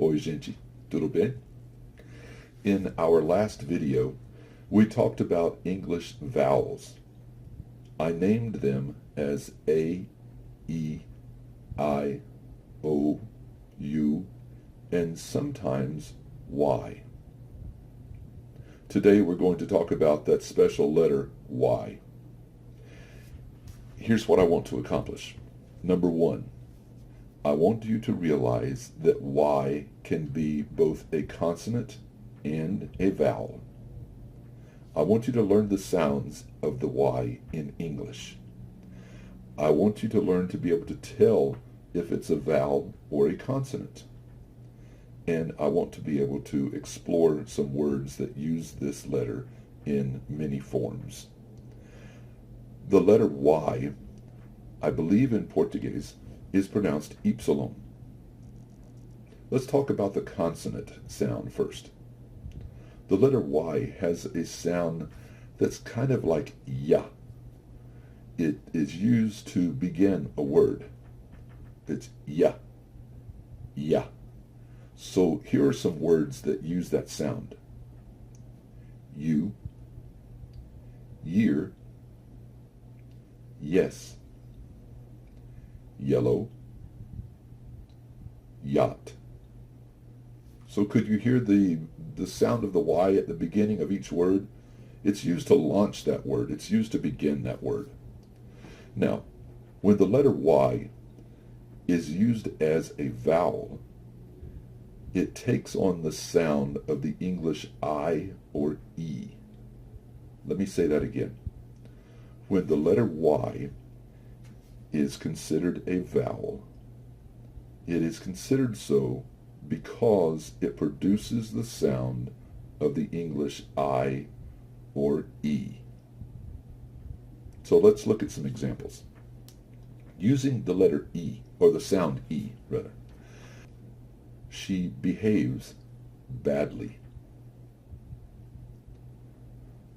Oi, gente, tudo bem? In our last video, we talked about English vowels. I named them as A, E, I, O, U, and sometimes Y. Today we're going to talk about that special letter Y. Here's what I want to accomplish. Number one, I want you to realize that Y can be both a consonant and a vowel. I want you to learn the sounds of the Y in English. I want you to learn to be able to tell if it's a vowel or a consonant. And I want to be able to explore some words that use this letter in many forms. The letter Y, I believe in Portuguese, is pronounced Y. Let's talk about the consonant sound first. The letter Y has a sound that's kind of like ya. It is used to begin a word. It's ya, ya. So here are some words that use that sound. You, year, yes, yellow, yacht. So could you hear the sound of the Y at the beginning of each word? It's used to launch that word. It's used to begin that word. Now, when the letter Y is used as a vowel, it takes on the sound of the English I or E. Let me say that again. When the letter Y is considered a vowel, it is considered so because it produces the sound of the English I or E. So let's look at some examples. Using the letter E, or the sound E, rather. She behaves badly.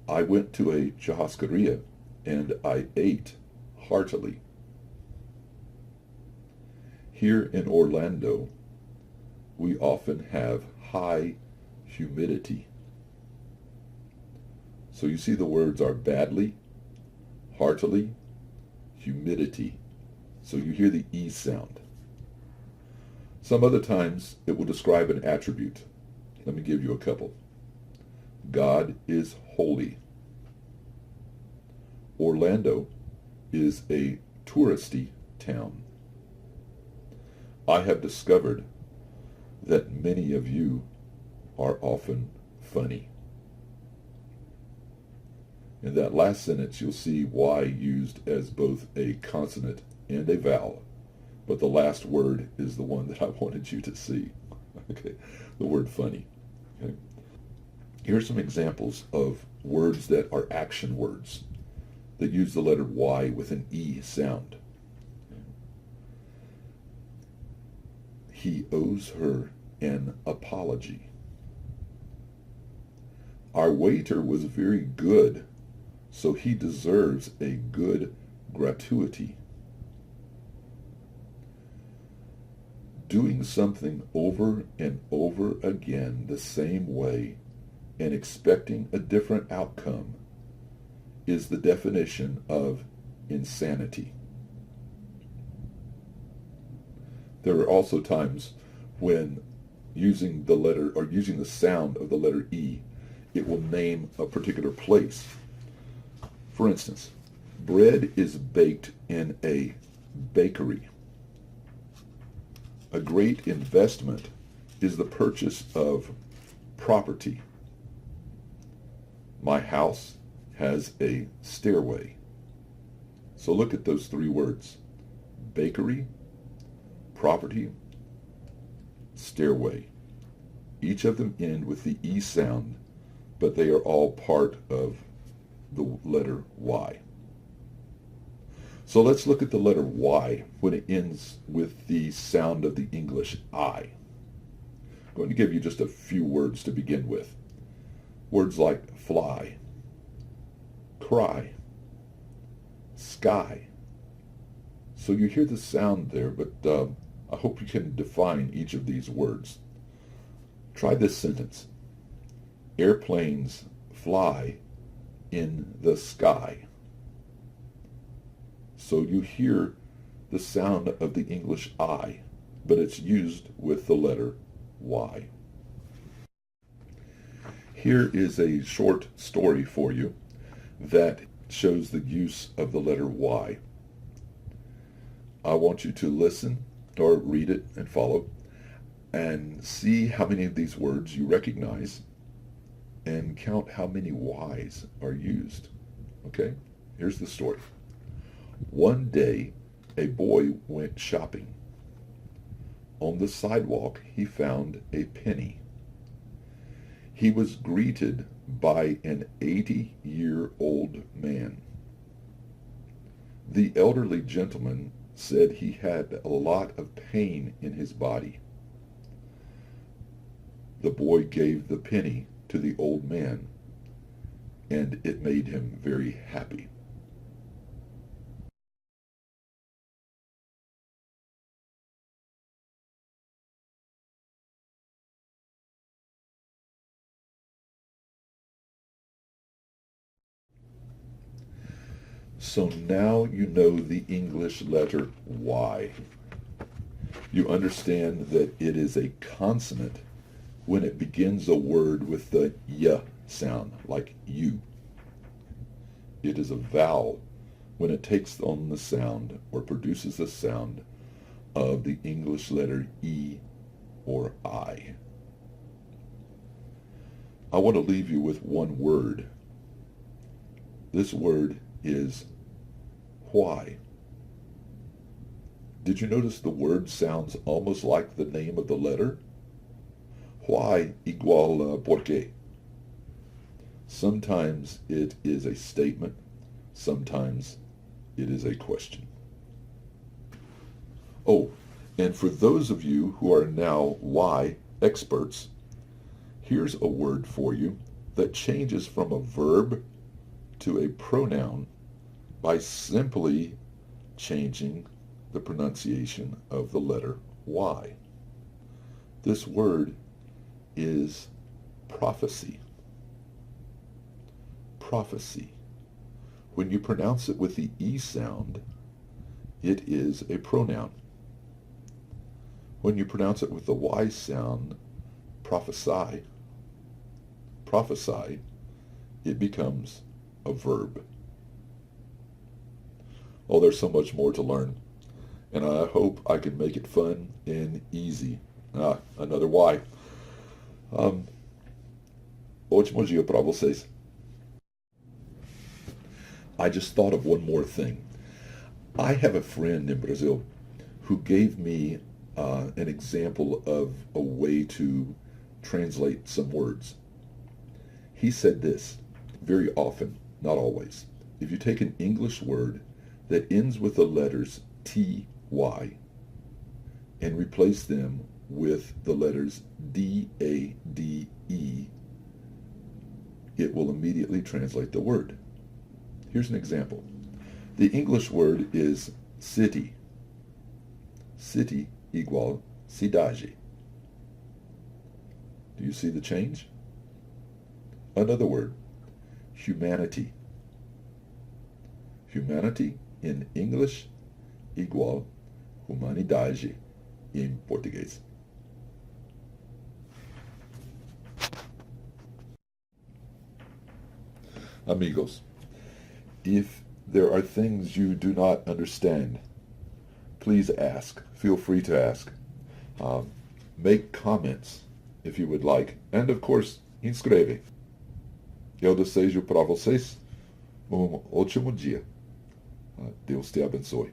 I went to a churrascaria and I ate heartily. Here in Orlando, we often have high humidity. So you see the words are badly, heartily, humidity. So you hear the E sound. Some other times it will describe an attribute. Let me give you a couple. God is holy. Orlando is a touristy town. I have discovered that many of you are often funny. In that last sentence, you'll see Y used as both a consonant and a vowel, but the last word is the one that I wanted you to see. Okay, the word funny. Okay. Here are some examples of words that are action words that use the letter Y with an E sound. He owes her an apology. Our waiter was very good, so he deserves a good gratuity. Doing something over and over again the same way and expecting a different outcome is the definition of insanity. There are also times when using the letter or using the sound of the letter E, it will name a particular place. For instance, bread is baked in a bakery. A great investment is the purchase of property. My house has a stairway. So look at those three words: bakery, property, stairway. Each of them end with the E sound, but they are all part of the letter Y. So let's look at the letter Y when it ends with the sound of the English I. I'm going to give you just a few words to begin with. Words like fly, cry, sky. So you hear the sound there, but I hope you can define each of these words. Try this sentence. Airplanes fly in the sky. So you hear the sound of the English I, but it's used with the letter Y. Here is a short story for you that shows the use of the letter Y. I want you to listen or read it and follow and see how many of these words you recognize and count how many Y's are used. Okay? Here's the story. One day, a boy went shopping. On the sidewalk, he found a penny. He was greeted by an 80-year-old man. The elderly gentleman said he had a lot of pain in his body. The boy gave the penny to the old man, and it made him very happy. So now you know the English letter Y. You understand that it is a consonant when it begins a word with the y sound, like you. It is a vowel when it takes on the sound or produces the sound of the English letter E or I. I want to leave you with one word. This word is why. Did you notice the word sounds almost like the name of the letter? Why igual por qué. Sometimes it is a statement, sometimes it is a question. Oh, and for those of you who are now Y experts, here's a word for you that changes from a verb to a pronoun by simply changing the pronunciation of the letter Y. This word is prophecy. Prophecy. When you pronounce it with the E sound, it is a pronoun. When you pronounce it with the Y sound, prophesy, it becomes a verb. Oh, there's so much more to learn, and I hope I can make it fun and easy. Another Y. Ótimo dia para vocês. I just thought of one more thing. I have a friend in Brazil who gave me an example of a way to translate some words. He said this: very often, not always, if you take an English word that ends with the letters T-Y and replace them with the letters D-A-D-E, it will immediately translate the word. Here's an example. The English word is city. City igual cidade. Do you see the change? Another word, humanity. Humanity in English igual humanidade em português. Amigos, if there are things you do not understand, please ask. Feel free to ask. Make comments if you would like. And of course, inscreve. Eu desejo para vocês ótimo dia. Deus te abençoe.